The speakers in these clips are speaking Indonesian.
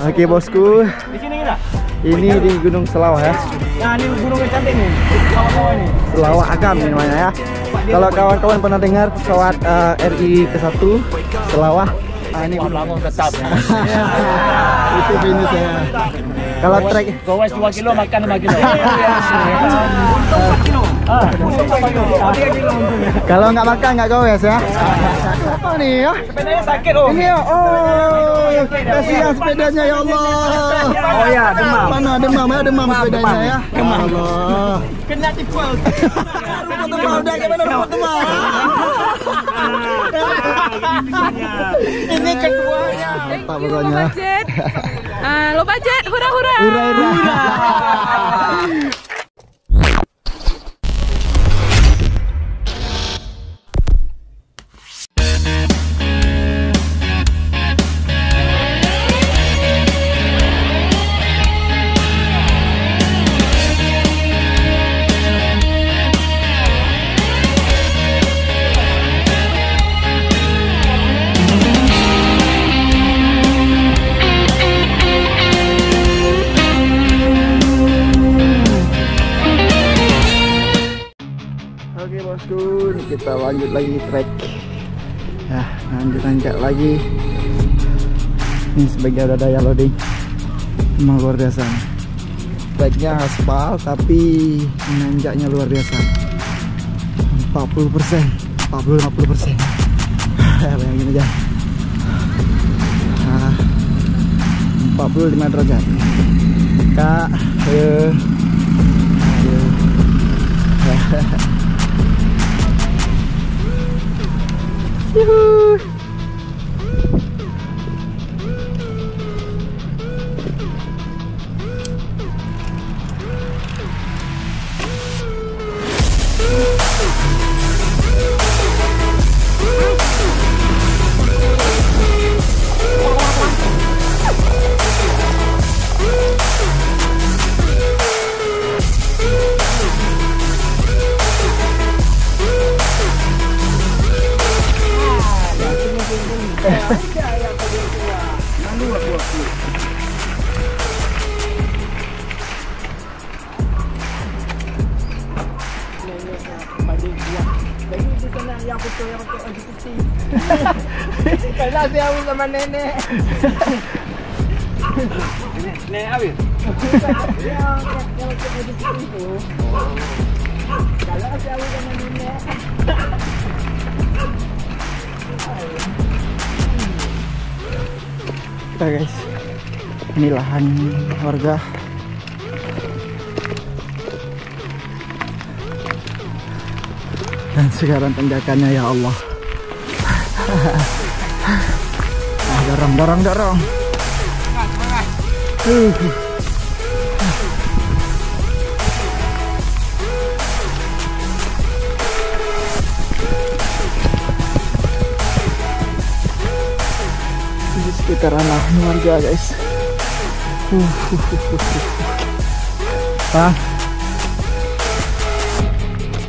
Oke bosku, Di sini kita. ini di Gunung Selawah ya. Nah, ini gunung yang cantik nih. Kawan-kawan ini. Selawah Agam ini namanya ya. Kalau kawan-kawan pernah dengar pesawat RI ke-1 Selawah, ini Bangun tetap. itu finishnya. Kalau trek Gowes 2 kilo makan 5 kilo. kalau nggak makan nggak gowes ya. Apa nih ya? Sepedanya sakit oh. Ini ya, oh, kasihan sepedanya ya Allah. Oh ya, demam. Mana demam ya, demam sepedanya ya. Demam. Allah. Kena tipu. Rumput demam, udah gimana rumput demam? Ini keduanya. Mantap pokoknya. Lo budget, hura hura. Hura hura. Oke bosku, ini kita lanjut lagi trek. Ya, nanjak lagi. Ini sebagai ada daya loading. Memang luar biasa. Treknya aspal tapi nanjaknya luar biasa. 40%, 40-50%. Bayangin aja. 45 derajat. Kak, ayo. Yuhuu. Kailan siya mo sama nenek. Nenek awit. Kalau siya mo sama nenek. Kita guys, ini lahan warga. Dan sekarang tanjakannya ya Allah. Dorong. Di sekitaran lahan warga guys.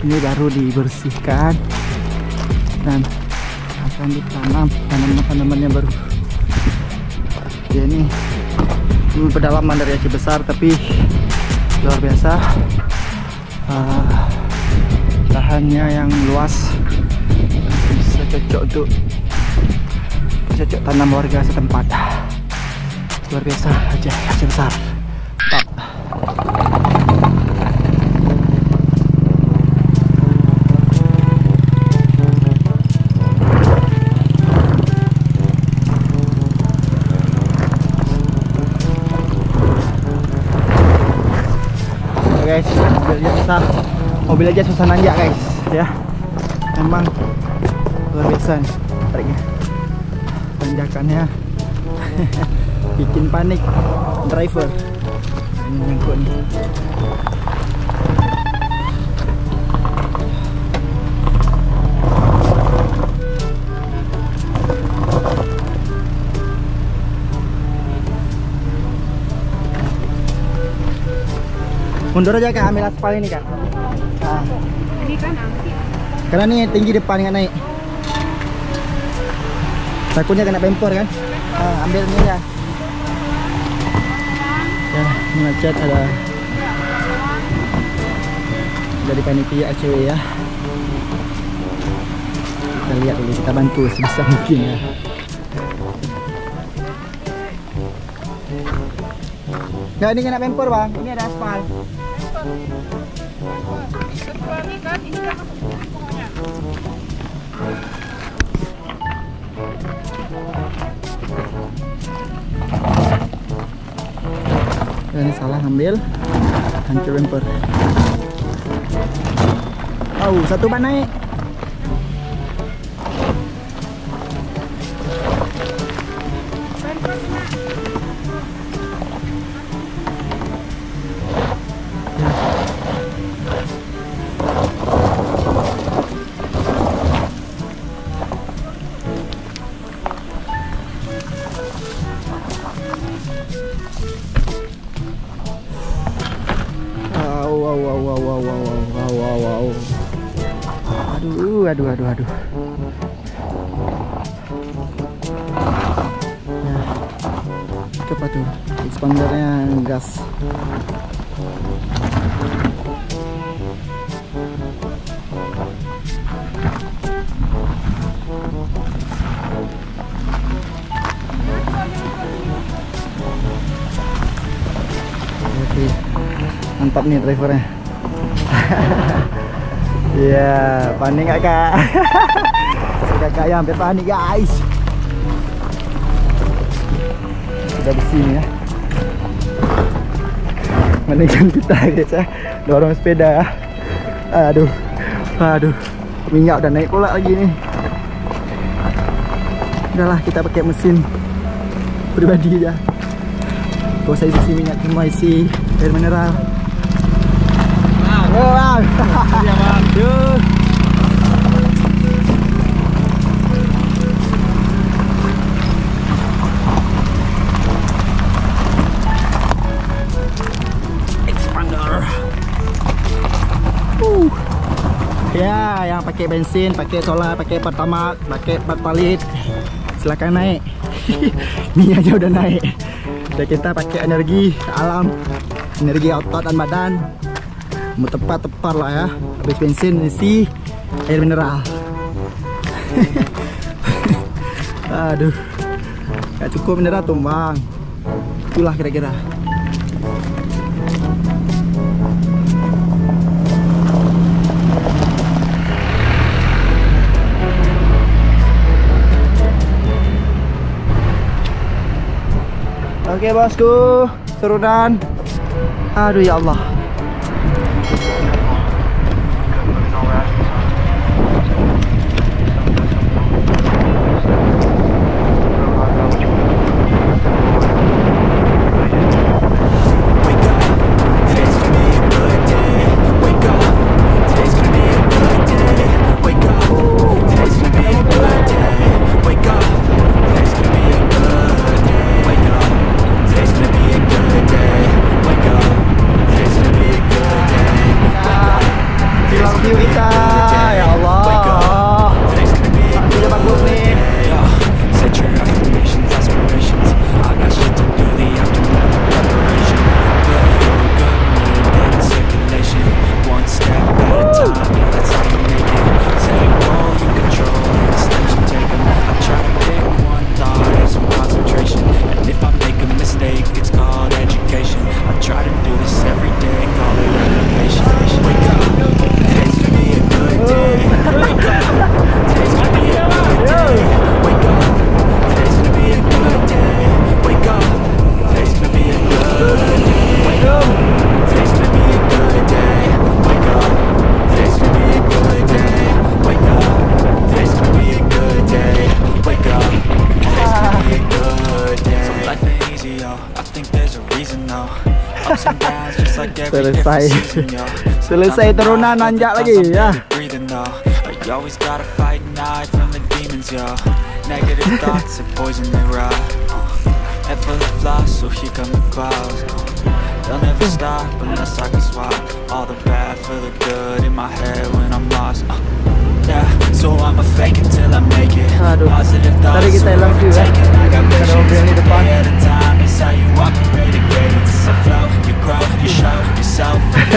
Ini baru dibersihkan dan akan ditanam tanaman-tanamannya baru. Ya ini pedalaman dari Aceh besar tapi luar biasa. Lahannya yang luas bisa cocok untuk tanam warga setempat. Luar biasa Aceh besar. Top. Guys, mobil aja susah nanjak guys ya, memang luar biasa nih treknya, tanjakannya bikin panik driver. Ini nyangkut nih. Mundur aja Kak, ambil aspal ini Kak. Nah. Ini kan nanti. Karena ini tinggi depan nggak naik. Takutnya kena bemper kan. Ambil ini ya. Ya, macet ada dari panitia ACW ya. Kita lihat dulu, kita bantu sebisa mungkin ya. Nggak, ini kena bemper bang, ini ada aspal. Dan ini salah ambil, hancur bemper. Oh, satu ban naik. Wow. Aduh. Nah, itu apa tuh? Expandernya gas. Oke, mantap nih drivernya. Ya, panik gak kak? Kakaknya hampir panik guys. Sudah di sini ya. Mendingan kita guys ya, dorong sepeda ya. Aduh, minyak udah naik pula lagi nih. Udahlah, kita pakai mesin pribadi ya. Gak usah isi minyak, cuma isi air mineral. Oh, bang. Iya, bang. Yuk. Expander. Ya, yang pakai bensin, pakai solar, pakai pertamax, pakai pertalit, silakan naik. Ini aja udah naik. Dan kita pakai energi alam, energi otot dan badan. Mau tepat lah ya. Habis bensin isi air mineral. Aduh, gak cukup mineral tuh bang. Itulah kira-kira. Oke bosku, turunan. Aduh ya Allah. Selesai turunan, nanjak lagi ya. Aduh, tadi kita hilang juga. Ada mobil di depan.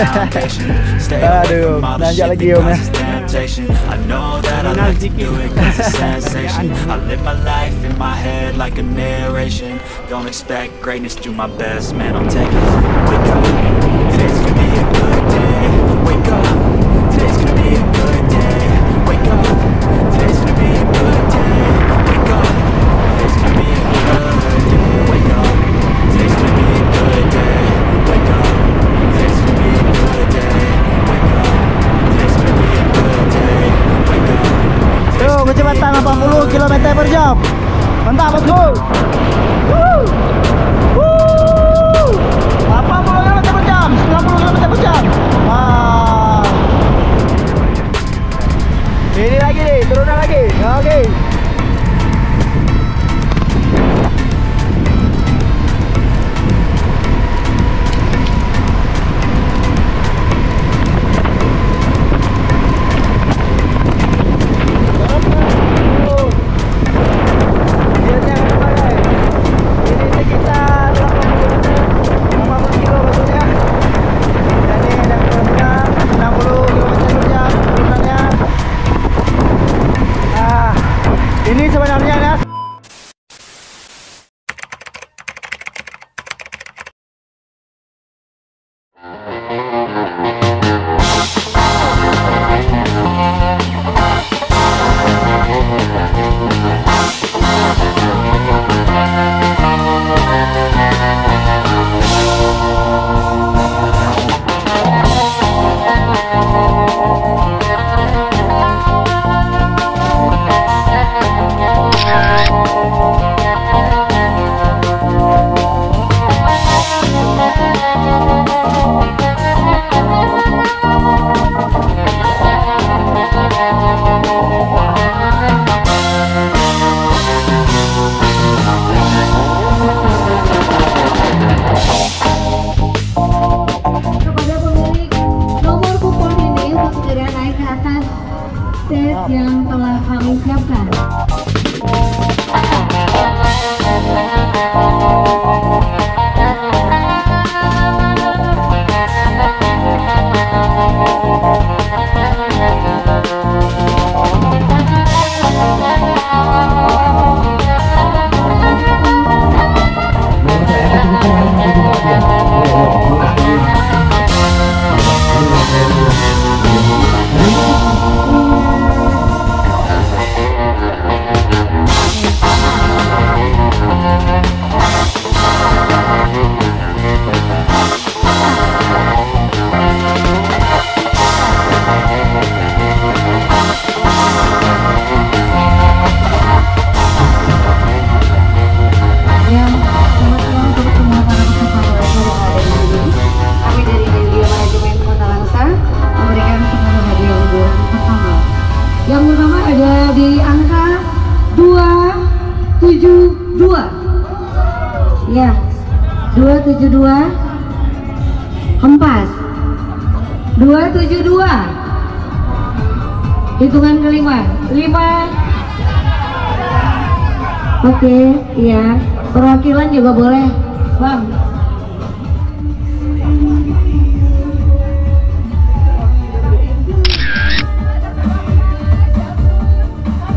foundation. Stay away from all the shit that causes temptation. I know that I like to do it cause it's sensation. I live my life in my head like a narration. Don't expect greatness, do my best, man, I'll take it. Wake up, today's gonna be a good day. Wake up, today's gonna be a good day. Wake up, today's gonna be a good day. Wake up, today's gonna be a good day. Wake up, today's gonna be a good day. Wake up, today's gonna be a good day. Wake up, today's gonna be a good day. Wake up. Tuh, kecepatan 80 km per jam. Mantap, bosku. Woo! Woo! 80 km per jam, 90 km per jam. Wah. Ini lagi nih, turunan lagi. Oke. Ini sebenarnya ya. Yang telah kami siapkan. Yang pertama ada di angka 272. Ya, 272. Hempas. 272. Hitungan kelima. 5. Oke, iya. Perwakilan juga boleh, Bang.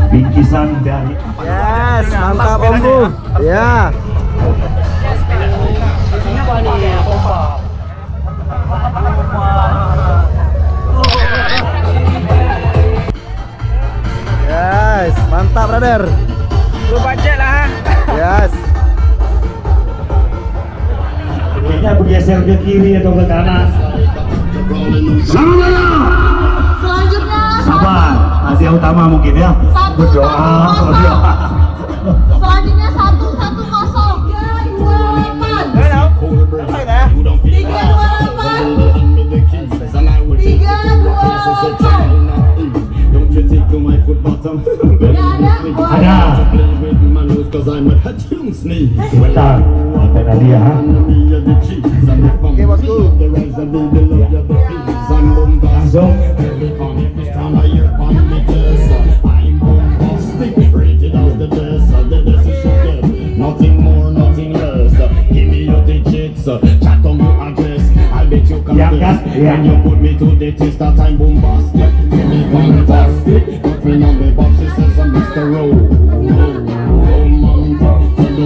Bingkisan dari Yes, mantap Ombu. Ya. Yes, mantap brother. Lu budget lah. Yes. kayaknya bergeser ke kiri atau ke kanan. Selanjutnya Sabar, Asia Utama mungkin ya. Berdoa. Selanjutnya 110 Ada. Sebentar, kita lihat. Oke bosku. Langsung. Ya kan? When you put me to the test, that time bombastic. Fantastic. Put me on the box, she says I'm Mr. Romantic.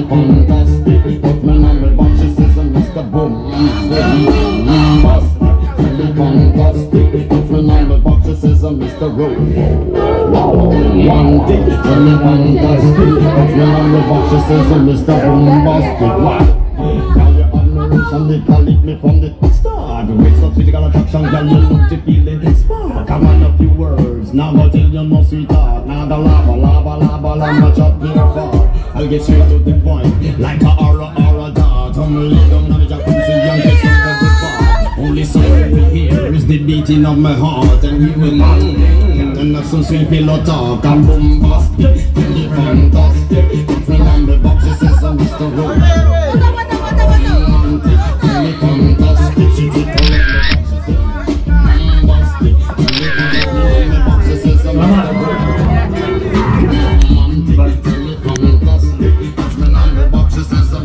Fantastic. Put me on the box, she says I'm Mr. Bombastic. Fantastic. Put me on the box, she says I'm Mr. Romantic. Fantastic. Put me on the box, she says I'm Mr. Bombastic. They call it me from the start. With some physical attraction, girl, you look to feel it spark. Come on, a few words, now go tell you no sweetheart. Now the lava, much up here far. I'll get straight to the point, like a aura dart. I'm lay down on the jacuzzi and get some of the bar. Only song you will hear is the beating of my heart. And we will and have some sweet pillow talk. I'm bombastic, really fantastic. From on the box, it says I'm Mr. Rowe.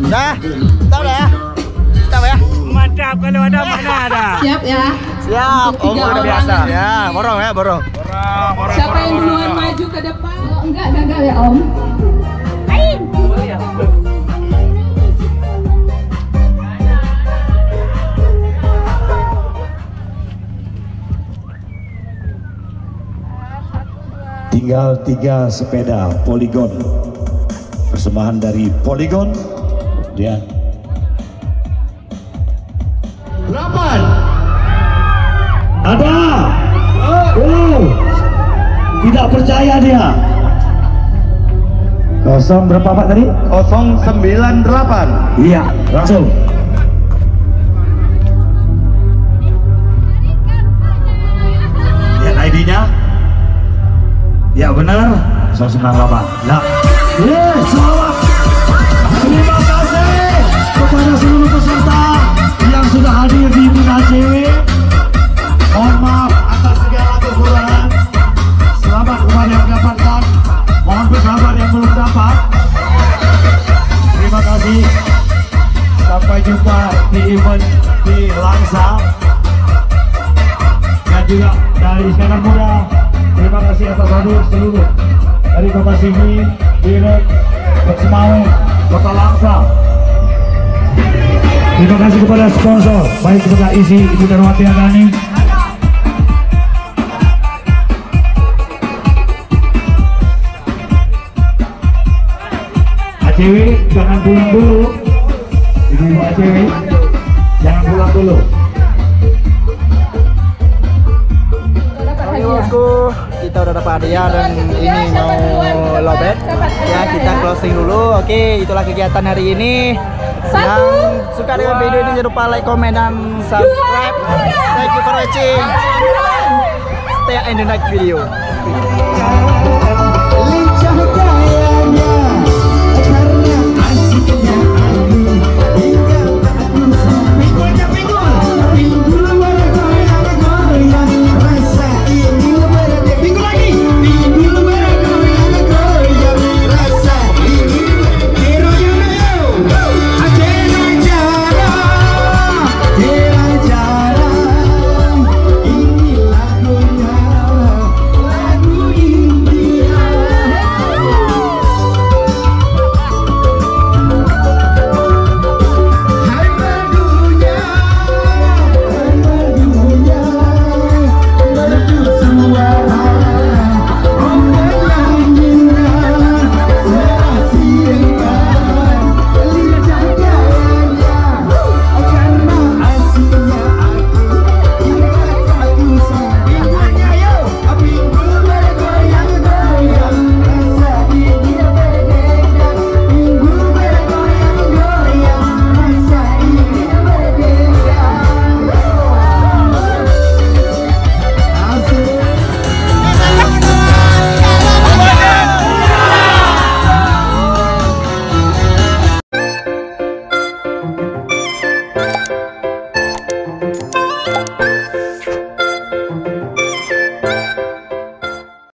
Dah, stop dah ya. Stop ya. Mantap, kalau ada mana ada. Siap ya. Siap. Oh, udah biasa. Ya, borong ya, borong. Siapa yang duluan maju ke depan? Kalau enggak gagal ya Om. Ain. Tinggal 3 sepeda Polygon. Persembahan dari Polygon. Dia 8 ada. Oh, tidak percaya dia. 0 berapa Pak tadi? 098. Iya, langsung. Lihat ID-nya. Ya benar, 098. Nah, selamat. Terima kasih kepada seluruh peserta yang sudah hadir di Bina CW. Mohon maaf atas segala kekurangan. Selamat kepada yang mendapatkan. Mohon bersabar yang belum dapat. Terima kasih. Sampai jumpa di event di Langsa. Dan juga dari Iskandar Muda. Terima kasih atas hadir seluruh dari Kota Sigi, Direk, Persemawe, Kota Langsa. Terima kasih kepada sponsor, baik kepada ISI, Ibu Darwati Agani, ACW, jangan pulang dulu. Ibu ACW, jangan pulang dulu. Oke bosku, kita udah dapat hadiah dan ini mau lobet ya, kita closing dulu. Oke, itulah kegiatan hari ini. Yang suka dengan video ini jangan lupa like, comment, dan subscribe. Thank you for watching. Stay in the next video.